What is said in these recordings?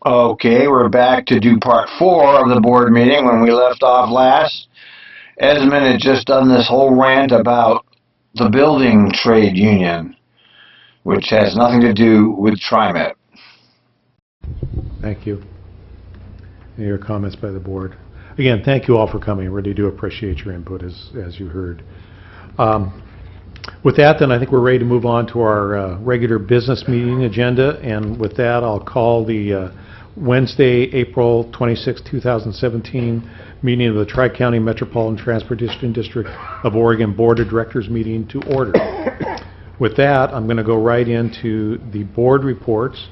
Okay, we're back to do part four of the board meeting when we left off last. Esmond had just done this whole rant about the building trade union, which has nothing to do with Trimet. Thank you. Any other comments by the board? Again, thank you all for coming. I really do appreciate your input, as you heard. With that, then, I think we're ready to move on to our regular business meeting agenda. And with that, I'll call the Wednesday, April 26, 2017 meeting of the Tri-County Metropolitan Transportation District of Oregon Board of Directors meeting to order. With that, I'm going to go right into the board reports.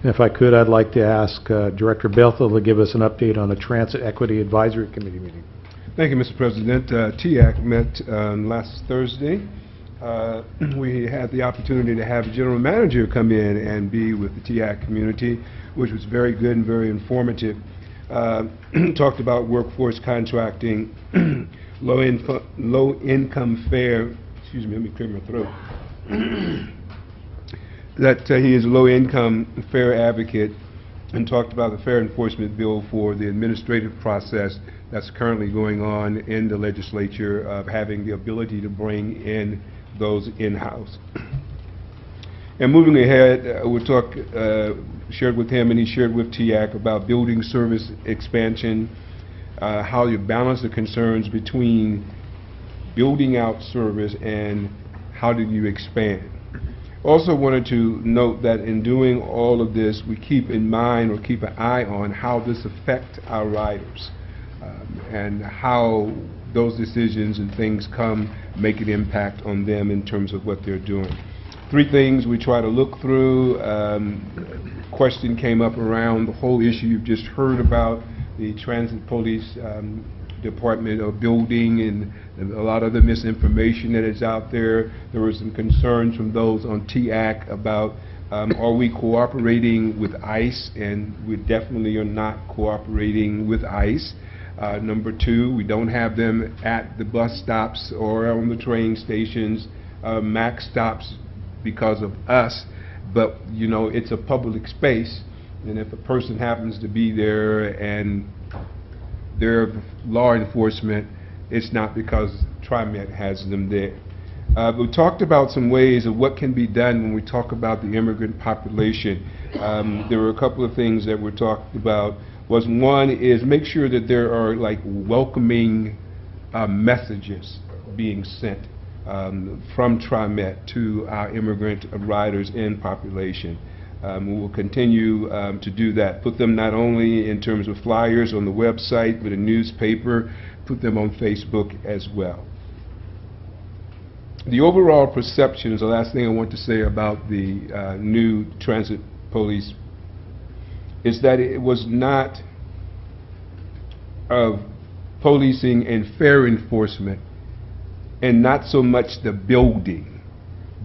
And if I could, I'd like to ask Director Bethel to give us an update on the Transit Equity Advisory Committee meeting. Thank you, Mr. President. TAC met last Thursday. We had the opportunity to have a general manager come in and be with the TAC community, which was very good and very informative. Talked about workforce contracting, low-income fare, excuse me, let me clear my throat, that he is a low-income fare advocate, and talked about the fair enforcement bill for the administrative process that's currently going on in the legislature of having the ability to bring in those in-house. And moving ahead, we'll talk, shared with him and he shared with TIAC about building service expansion, how you balance the concerns between building out service and how do you expand. Also wanted to note that in doing all of this, we keep in mind or keep an eye on how this affects our riders and how those decisions and things make an impact on them in terms of what they're doing. Three things we try to look through. Question came up around the whole issue you've just heard about, the transit police department or building and a lot of the misinformation that is out there. There were some concerns from those on TAC about are we cooperating with ICE, and we definitely are not cooperating with ICE. Number two, we don't have them at the bus stops or on the train stations, MAX stops because of us, but you know, it's a public space, and if a person happens to be there and they're law enforcement, it's not because Trimet has them there. We talked about some ways of what can be done when we talk about the immigrant population. There were a couple of things that were talked about. One is make sure that there are like welcoming messages being sent from Trimet to our immigrant riders and population. We will continue to do that. Put them not only in terms of flyers on the website, but a newspaper, put them on Facebook as well. The overall perception is the last thing I want to say about the new transit police is that it was not of policing and fare enforcement, and not so much the building,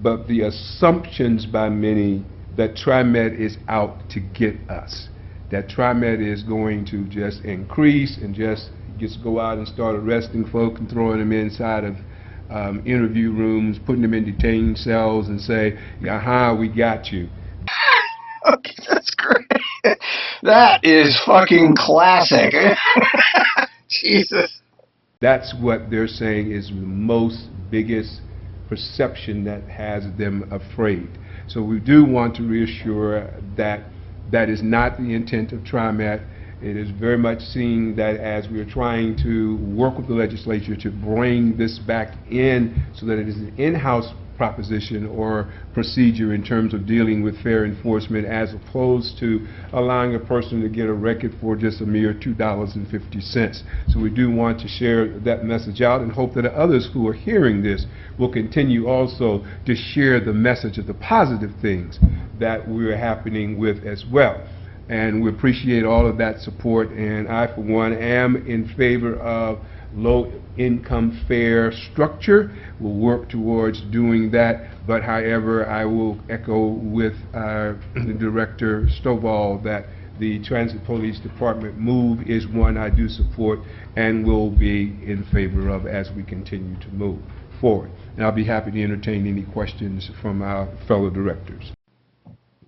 but the assumptions by many that Trimet is out to get us, that Trimet is going to just increase and just go out and start arresting folk and throwing them inside of interview rooms, putting them in detention cells and say, aha, we got you. Okay, that's great. That is fucking classic. Jesus. That's what they're saying is the most biggest perception that has them afraid. So we do want to reassure that that is not the intent of Trimet. It is very much seen that as we are trying to work with the legislature to bring this back in so that it is an in-house proposition or procedure in terms of dealing with fare enforcement, as opposed to allowing a person to get a record for just a mere $2.50. So we do want to share that message out and hope that others who are hearing this will continue also to share the message of the positive things that we're happening with as well. And we appreciate all of that support, and I for one am in favor of low-income fare structure. We'll work towards doing that, but however, I will echo with the Director Stovall that the Transit Police Department move is one I do support and will be in favor of as we continue to move forward. And I'll be happy to entertain any questions from our fellow directors.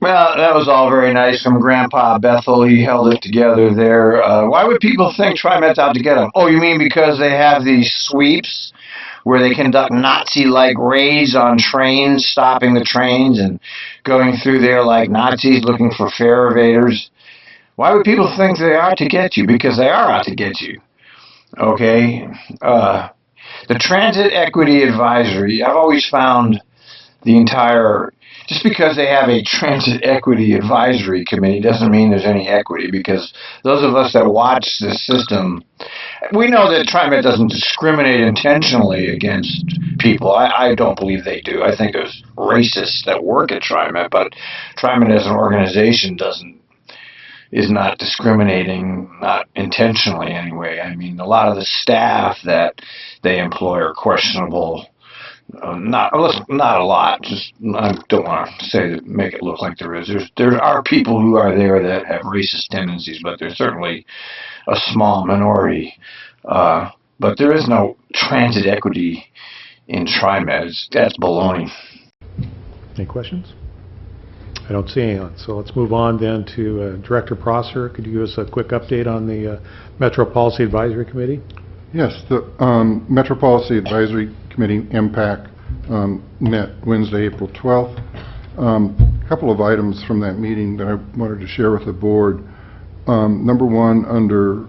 Well, that was all very nice from Grandpa Bethel. He held it together there. Why would people think TriMet's out to get them? Oh, you mean because they have these sweeps where they conduct Nazi-like raids on trains, stopping the trains and going through there like Nazis looking for fare evaders? Why would people think they are out to get you? Because they are out to get you. Okay? The Transit Equity Advisory, I've always found the entire, just because they have a transit equity advisory committee doesn't mean there's any equity, because those of us that watch this system, we know that TriMet doesn't discriminate intentionally against people. I don't believe they do. I think there's racists that work at TriMet, but TriMet as an organization is not discriminating, not intentionally anyway. I mean, a lot of the staff that they employ are questionable. Not a lot. Just I don't want to say that, make it look like there is. There are people who are there that have racist tendencies, but there's certainly a small minority. But there is no transit equity in TriMet. That's baloney. Any questions? I don't see anyone. So let's move on then to Director Prosser. Could you give us a quick update on the Metro Policy Advisory Committee? Yes, the Metro Policy Advisory Committee, MPAC, met Wednesday, April 12th. A couple of items from that meeting that I wanted to share with the board. Number one, under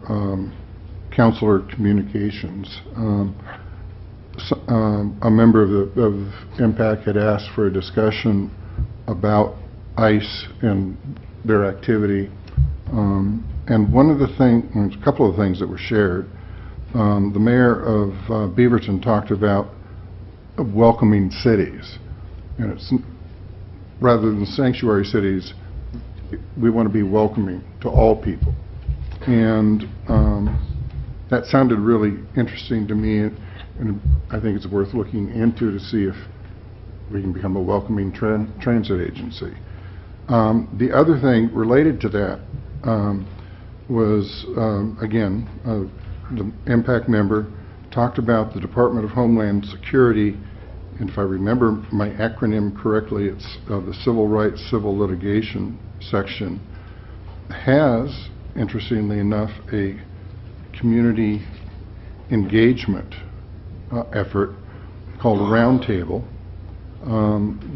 Counselor Communications, a member of MPAC had asked for a discussion about ICE and their activity. And one of the things, there's a couple of things that were shared. The mayor of Beaverton talked about welcoming cities, and it's rather than sanctuary cities, we want to be welcoming to all people, and that sounded really interesting to me, and I think it's worth looking into to see if we can become a welcoming transit agency. The other thing related to that was again, the MPAC member talked about the Department of Homeland Security, and if I remember my acronym correctly, it's the Civil Rights Civil Litigation section, has, interestingly enough, a community engagement effort called a roundtable.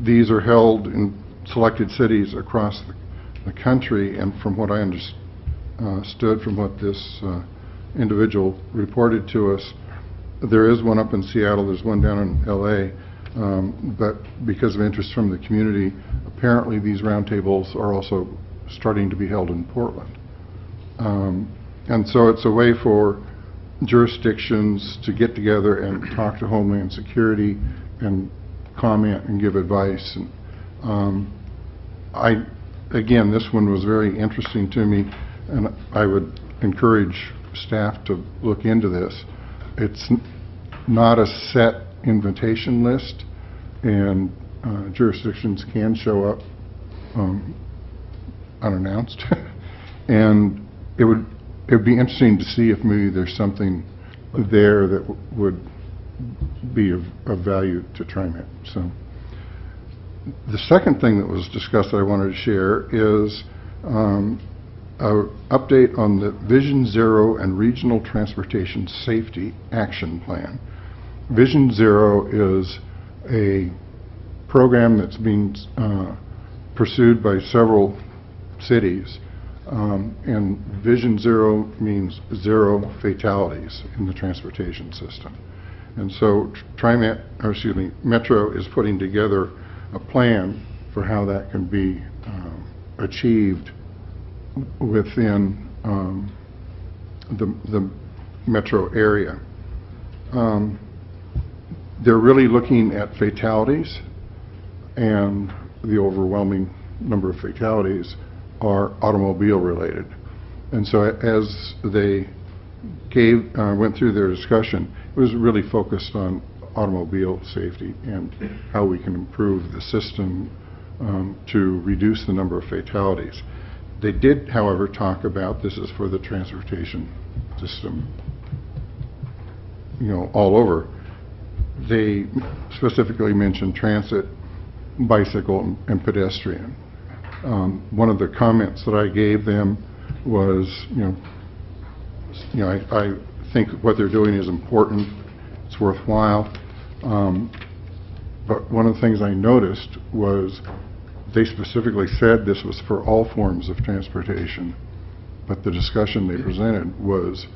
These are held in selected cities across the country, and from what I understood from what this individual reported to us, there is one up in Seattle, there's one down in LA, but because of interest from the community, apparently these roundtables are also starting to be held in Portland. And so it's a way for jurisdictions to get together and talk to Homeland Security and comment and give advice. And again, this one was very interesting to me, and I would encourage staff to look into this. It's not a set invitation list, and jurisdictions can show up unannounced. And it would be interesting to see if maybe there's something there that would be of value to TriMet. So the second thing that was discussed that I wanted to share is an update on the Vision Zero and Regional Transportation Safety Action Plan. Vision Zero is a program that's being pursued by several cities, and Vision Zero means zero fatalities in the transportation system. And so Metro is putting together a plan for how that can be achieved within the metro area. They're really looking at fatalities, and the overwhelming number of fatalities are automobile related. And so as they went through their discussion, it was really focused on automobile safety and how we can improve the system to reduce the number of fatalities. They did, however, talk about, this is for the transportation system, all over. They specifically mentioned transit, bicycle, and pedestrian. One of the comments that I gave them was, I think what they're doing is important, it's worthwhile. But one of the things I noticed was they specifically said this was for all forms of transportation, but the discussion they presented was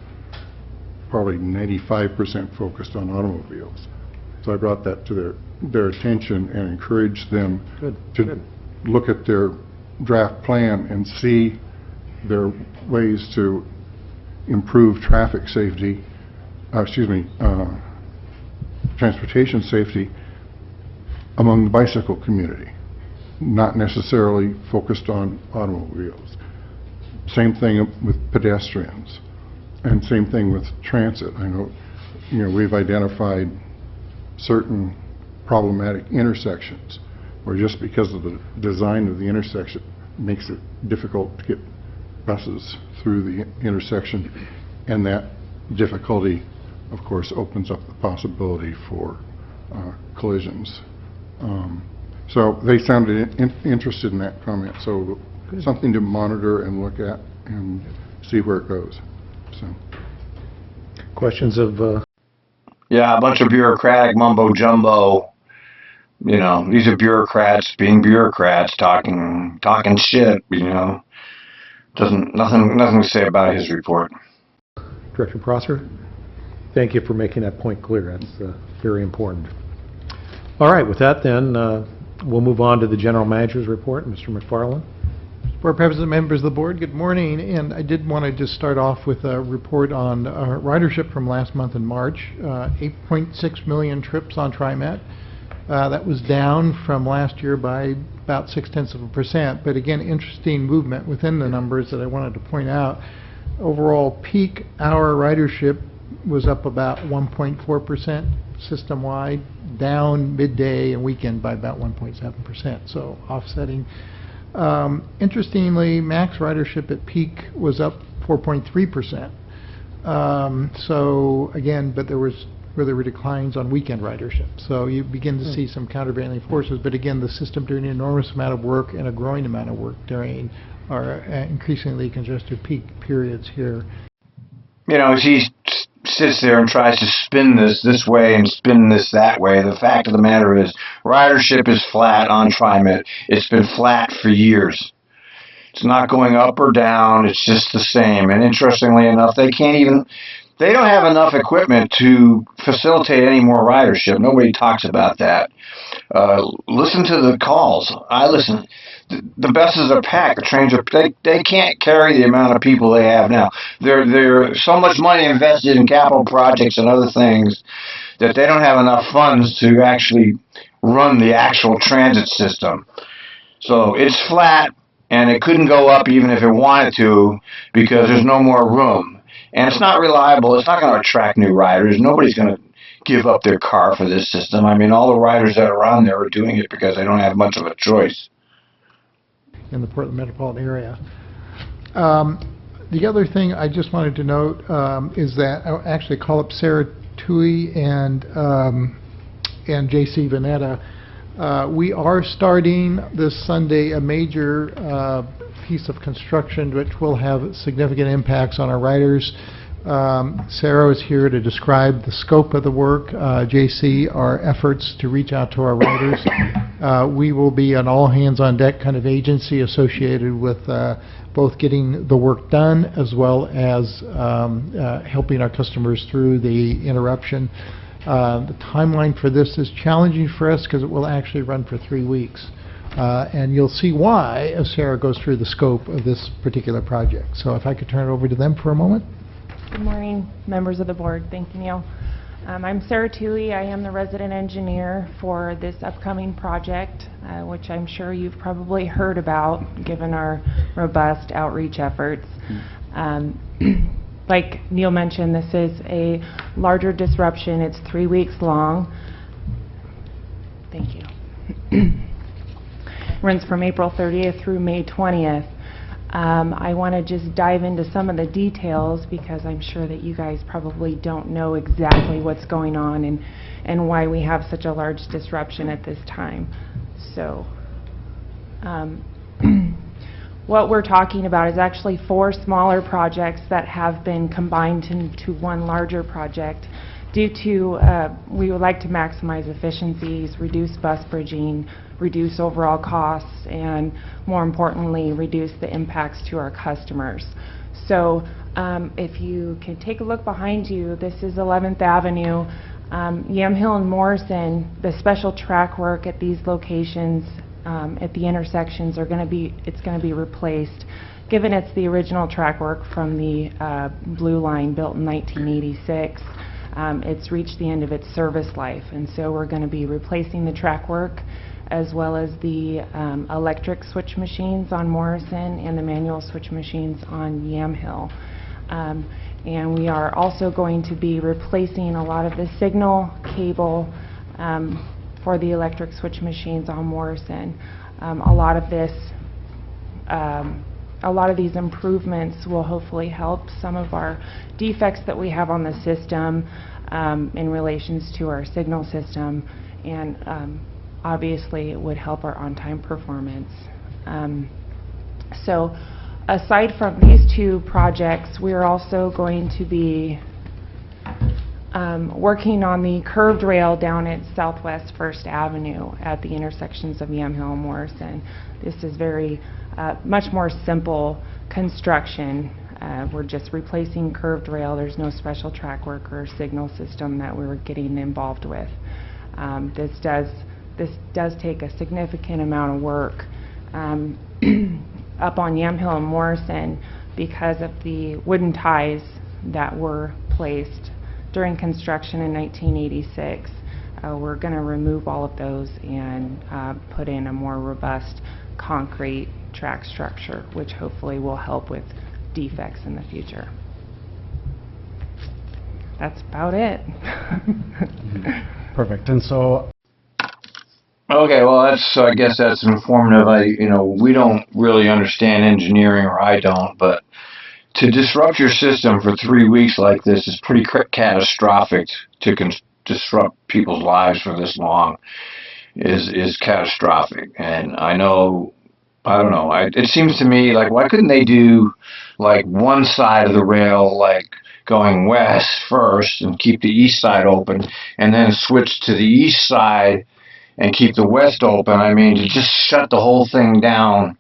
probably 95% focused on automobiles. So I brought that to their attention and encouraged them to look at their draft plan and see their ways to improve traffic safety, transportation safety among the bicycle community, not necessarily focused on automobiles. Same thing with pedestrians, and same thing with transit. I know, we've identified certain problematic intersections where just because of the design of the intersection makes it difficult to get buses through the intersection, and that difficulty, of course, opens up the possibility for collisions. So they sounded interested in that comment, so something to monitor and look at and see where it goes. So, Questions of... Yeah, a bunch of bureaucratic mumbo jumbo. These are bureaucrats being bureaucrats, talking shit. Nothing to say about his report. Director Prosser, thank you for making that point clear. That's very important. All right, with that then, we'll move on to the General Manager's report. Mr. McFarland. Board President, members of the board, good morning. And I did want to just start off with a report on ridership from last month in March. 8.6 million trips on Trimet. That was down from last year by about 0.6%. But again, interesting movement within the numbers that I wanted to point out. Overall peak hour ridership was up about 1.4% system-wide, down midday and weekend by about 1.7%, so offsetting. Interestingly, max ridership at peak was up 4.3%. So again, but there were declines on weekend ridership. So you begin to see some countervailing forces, but again, the system doing an enormous amount of work and a growing amount of work during our increasingly congested peak periods here. As he sits there and tries to spin this way and spin this that way, the fact of the matter is ridership is flat on Trimet. It's been flat for years. It's not going up or down. It's just the same. And interestingly enough, they don't have enough equipment to facilitate any more ridership. Nobody talks about that. Listen to the calls. I listen. The buses are packed. The trains are. They can't carry the amount of people they have now. There's so much money invested in capital projects and other things that they don't have enough funds to actually run the actual transit system. So it's flat, and it couldn't go up even if it wanted to because there's no more room. And it's not reliable. It's not going to attract new riders. Nobody's going to give up their car for this system. I mean, all the riders that are on there are doing it because they don't have much of a choice. In the Portland metropolitan area. The other thing I just wanted to note is that I'll actually call up Sarah Tui and J.C. Vanetta. We are starting this Sunday a major piece of construction which will have significant impacts on our riders. Sarah is here to describe the scope of the work. J.C., our efforts to reach out to our riders. We will be an all-hands-on-deck kind of agency associated with both getting the work done as well as helping our customers through the interruption. The timeline for this is challenging for us because it will actually run for 3 weeks. And you'll see why as Sarah goes through the scope of this particular project. So if I could turn it over to them for a moment. Good morning, members of the board. Thank you, Neil. I'm Sarah Toohey. I am the resident engineer for this upcoming project, which I'm sure you've probably heard about given our robust outreach efforts. Like Neil mentioned, this is a larger disruption. It's 3 weeks long. Thank you. Runs from April 30th through May 20th. I want to just dive into some of the details because I'm sure that you guys probably don't know exactly what's going on and why we have such a large disruption at this time. So what we're talking about is actually 4 smaller projects that have been combined into one larger project due to, we would like to maximize efficiencies, reduce bus bridging, reduce overall costs, and more importantly, reduce the impacts to our customers. So if you can take a look behind you, this is 11th Avenue. Yamhill and Morrison, the special track work at these locations at the intersections it's going to be replaced. Given it's the original track work from the Blue Line built in 1986, it's reached the end of its service life, and so we're going to be replacing the track work as well as the electric switch machines on Morrison and the manual switch machines on Yamhill. And we are also going to be replacing a lot of the signal cable for the electric switch machines on Morrison. A lot of these improvements will hopefully help some of our defects that we have on the system in relations to our signal system, and obviously it would help our on-time performance. So aside from these 2 projects, we're also going to be working on the curved rail down at Southwest 1st Avenue at the intersections of Yamhill and Morrison. This is very much more simple construction. We're just replacing curved rail. There's no special track work or signal system that we're getting involved with. This does take a significant amount of work up on Yamhill and Morrison because of the wooden ties that were placed during construction in 1986. We're going to remove all of those and put in a more robust concrete track structure, which hopefully will help with defects in the future. That's about it. Perfect. And so, Okay, well, I guess that's informative. We don't really understand engineering, or I don't, but to disrupt your system for 3 weeks like this is pretty catastrophic. To disrupt people's lives for this long is catastrophic. And I don't know, it seems to me like, why couldn't they do like one side of the rail, like going west first and keep the east side open, and then switch to the east side and keep the west open? I mean, to just shut the whole thing down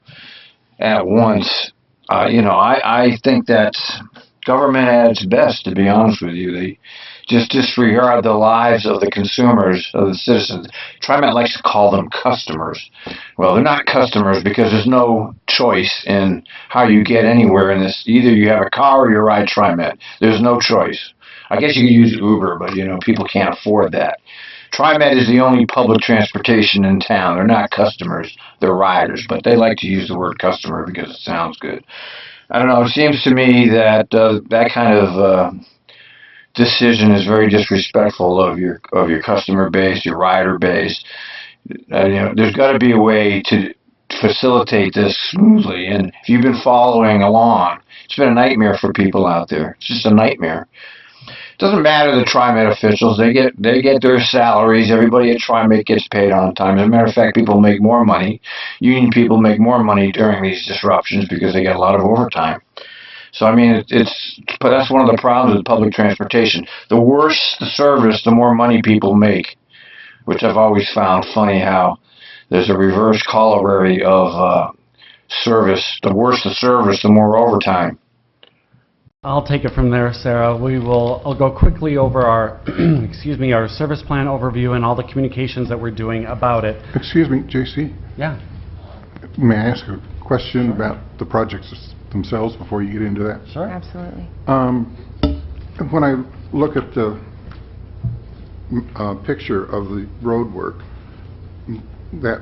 at once. I think that's government at its best, to be honest with you. They just disregard the lives of the consumers, of the citizens. Trimet likes to call them customers. Well, they're not customers because there's no choice in how you get anywhere in this. Either you have a car or you ride Trimet. There's no choice. I guess you could use Uber, but people can't afford that. Trimet is the only public transportation in town. They're not customers, they're riders, but they like to use the word customer because it sounds good. I don't know, it seems to me that that kind of decision is very disrespectful of your customer base, your rider base. There's got to be a way to facilitate this smoothly, and if you've been following along, it's been a nightmare for people out there. It's just a nightmare. Doesn't matter the Trimet officials. They get their salaries. Everybody at Trimet gets paid on time. As a matter of fact, people make more money. Union people make more money during these disruptions because they get a lot of overtime. So I mean, but that's one of the problems with public transportation. The worse the service, the more money people make, which I've always found funny how there's a reverse corollary of service. The worse the service, the more overtime. I'll take it from there, Sarah. I'll go quickly over our, our service plan overview and all the communications that we're doing about it. Excuse me, JC, Yeah. may I ask a question about the projects themselves before you get into that? Sure. Absolutely. When I look at the picture of the road work, that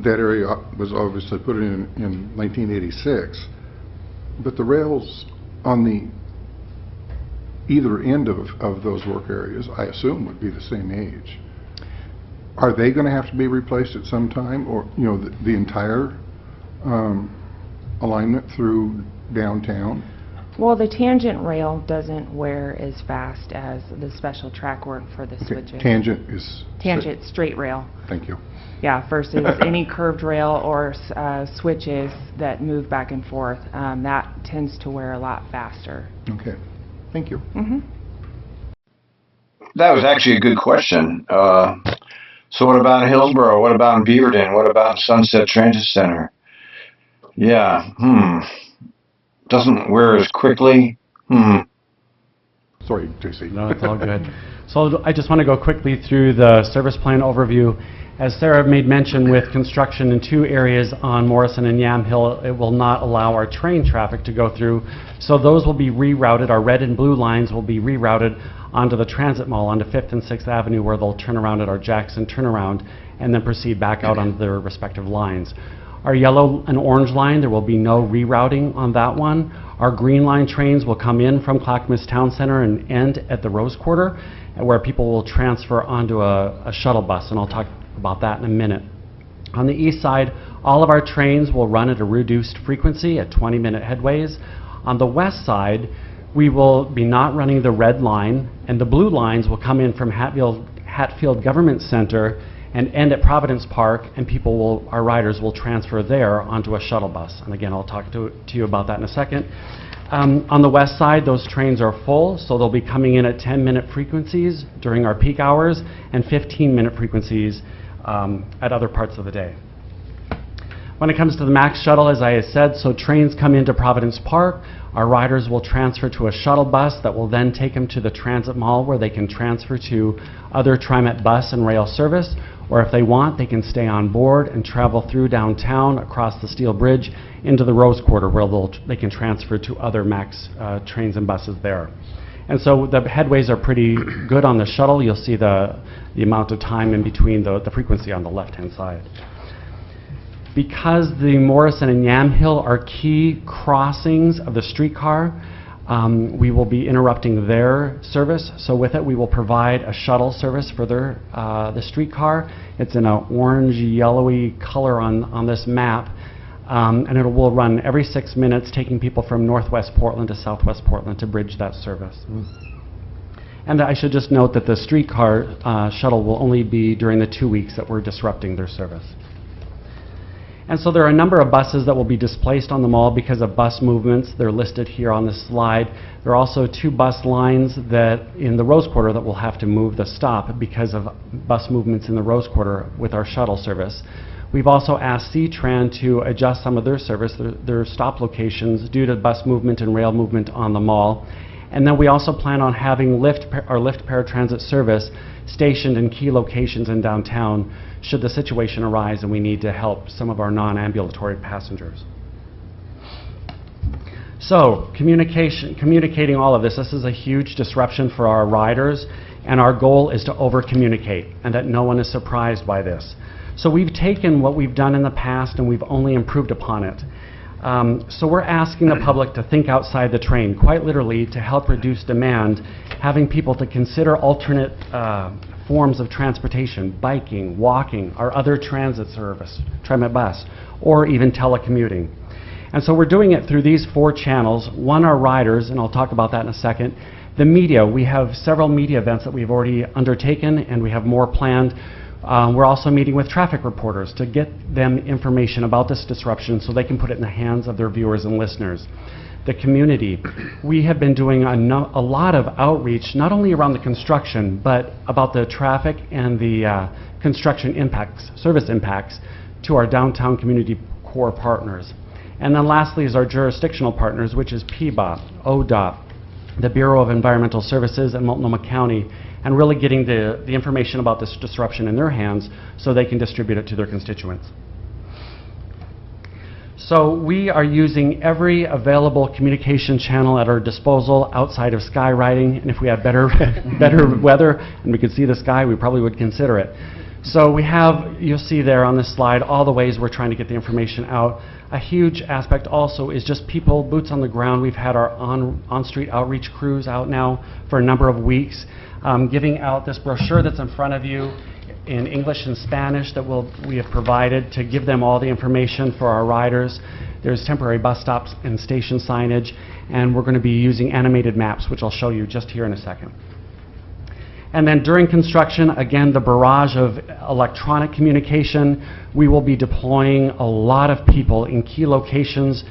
area was obviously put in 1986, but the rails on the either end of those work areas, I assume, would be the same age. Are they going to have to be replaced at some time, or the entire alignment through downtown? Well, the tangent rail doesn't wear as fast as the special track work for the Okay, switches. tangent is... Tangent, straight rail. Thank you. Yeah, versus any curved rail or switches that move back and forth. That tends to wear a lot faster. Okay, thank you. That was actually a good question. So what about in Hillsborough? What about in Beaverton? What about in Sunset Transit Center? Yeah, doesn't wear as quickly. Sorry, JC. No, it's all good. So I just want to go quickly through the service plan overview. As Sarah made mention, with construction in 2 areas on Morrison and Yamhill, it will not allow our train traffic to go through. So those will be rerouted. Our red and blue lines will be rerouted onto the Transit Mall, onto 5th and 6th Avenue, where they'll turn around at our Jackson turnaround and then proceed back out on their respective lines. Our yellow and orange line, there will be no rerouting on that one. Our green line trains will come in from Clackamas Town Center and end at the Rose Quarter, where people will transfer onto a shuttle bus, and I'll talk about that in a minute. On the east side, all of our trains will run at a reduced frequency at 20-minute headways. On the west side, we will be not running the red line, and the blue lines will come in from Hatfield Government Center and end at Providence Park, and our riders will transfer there onto a shuttle bus. And again, I'll talk to you about that in a second. On the west side, those trains are full, so they'll be coming in at 10-minute frequencies during our peak hours and 15-minute frequencies at other parts of the day. When it comes to the MAX shuttle, as I said, so trains come into Providence Park, our riders will transfer to a shuttle bus that will then take them to the Transit Mall, where they can transfer to other Trimet bus and rail service, or if they want, they can stay on board and travel through downtown across the Steel Bridge into the Rose Quarter, where they can transfer to other MAX trains and buses there. And so the headways are pretty good on the shuttle. You'll see the amount of time in between the frequency on the left-hand side. Because the Morrison and Yamhill are key crossings of the streetcar, we will be interrupting their service. So with it, we will provide a shuttle service for the streetcar. It's in an orange, yellowy color on this map. And it will run every 6 minutes, taking people from northwest Portland to southwest Portland to bridge that service. And I should just note that the streetcar shuttle will only be during the 2 weeks that we're disrupting their service. And so there are a number of buses that will be displaced on the mall because of bus movements. They're listed here on this slide. There are also 2 bus lines that in the Rose Quarter that will have to move the stop because of bus movements in the Rose Quarter with our shuttle service. We've also asked C-Tran to adjust some of their service, their stop locations, due to bus movement and rail movement on the mall. And then we also plan on having our Lyft paratransit service stationed in key locations in downtown should the situation arise and we need to help some of our non-ambulatory passengers. So, communicating all of this. This is a huge disruption for our riders, and our goal is to over-communicate and that no one is surprised by this. So we've taken what we've done in the past and we've only improved upon it. So we're asking the public to think outside the train, quite literally, to help reduce demand, having people to consider alternate forms of transportation, biking, walking, our other transit service, Trimet bus, or even telecommuting. And so we're doing it through these 4 channels. One, our riders, and I'll talk about that in a second. The media, we have several media events that we've already undertaken, and we have more planned. We're also meeting with traffic reporters to get them information about this disruption so they can put it in the hands of their viewers and listeners. The community, we have been doing a lot of outreach, not only around the construction, but about the traffic and the construction impacts, service impacts to our downtown community core partners. And then lastly is our jurisdictional partners, which is PBOP, ODOT, the Bureau of Environmental Services, and Multnomah County, and really getting the information about this disruption in their hands so they can distribute it to their constituents. So we are using every available communication channel at our disposal outside of skywriting, and if we had better weather and we could see the sky, we probably would consider it. So we have, you'll see there on this slide, all the ways we're trying to get the information out. A huge aspect also is just people, boots on the ground. We've had our on-street outreach crews out now for a number of weeks, giving out this brochure that's in front of you. in English and Spanish that we have provided to give them all the information for our riders. There's temporary bus stops and station signage, and we're going to be using animated maps, which I'll show you just here in a second. And then during construction, again, the barrage of electronic communication. We will be deploying a lot of people in key locations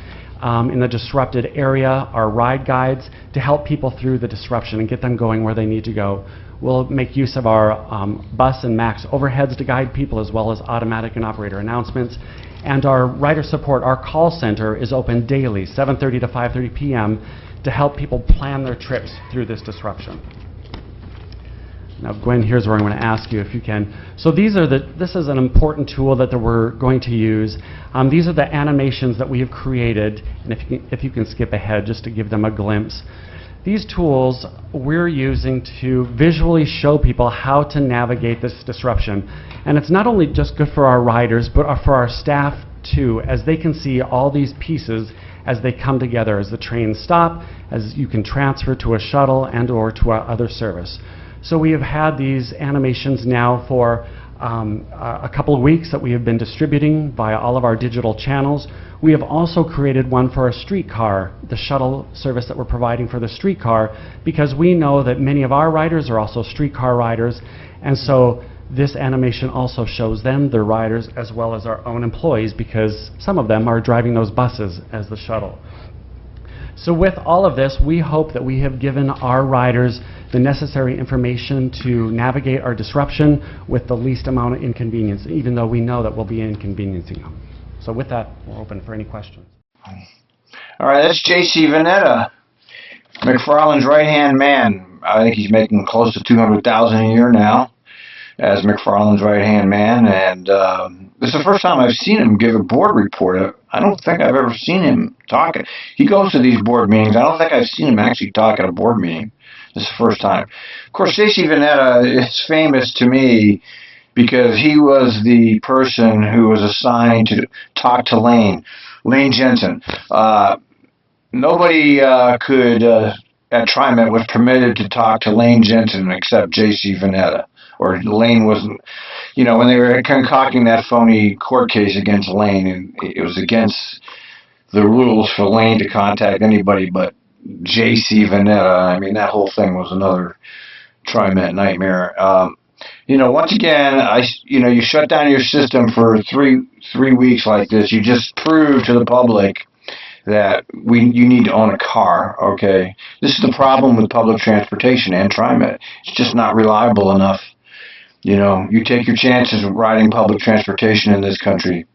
in the disrupted area, our ride guides, to help people through the disruption and get them going where they need to go. We'll make use of our bus and MAX overheads to guide people, as well as automatic and operator announcements. And our rider support, our call center, is open daily, 7:30 to 5:30 p.m., to help people plan their trips through this disruption. Now, Gwen, here's where I'm going to ask you if you can. So this is an important tool that we're going to use. These are the animations that we have created, and if you can skip ahead just to give them a glimpse. These tools we're using to visually show people how to navigate this disruption. And it's not only just good for our riders, but for our staff too, as they can see all these pieces as they come together, as the trains stop, as you can transfer to a shuttle and or to our other service. So we have had these animations now for a couple of weeks that we have been distributing via all of our digital channels. We have also created one for a streetcar, the shuttle service that we're providing for the streetcar, because we know that many of our riders are also streetcar riders, and so this animation also shows them, their riders, as well as our own employees, because some of them are driving those buses as the shuttle. So with all of this, we hope that we have given our riders the necessary information to navigate our disruption with the least amount of inconvenience, even though we know that we'll be inconveniencing them. So with that, we're open for any questions. All right, that's J.C. Vanetta, McFarland's right-hand man. I think he's making close to $200,000 a year now as McFarland's right-hand man, and this is the first time I've seen him give a board report. I don't think I've ever seen him talk. He goes to these board meetings. I don't think I've seen him actually talk at a board meeting. This is the first time. Of course, J.C. Vanetta is famous to me because he was the person who was assigned to talk to Lane Jensen. Nobody could at Trimet was permitted to talk to Lane Jensen except J.C. Vanetta. Or Lane wasn't, you know, when they were concocting that phony court case against Lane, and it was against the rules for Lane to contact anybody but J.C. Vanetta. I mean, that whole thing was another Trimet nightmare. You know, once again, you shut down your system for three weeks like this. You just prove to the public that you need to own a car. Okay, this is the problem with public transportation and Trimet. It's just not reliable enough. You know, you take your chances of riding public transportation in this country.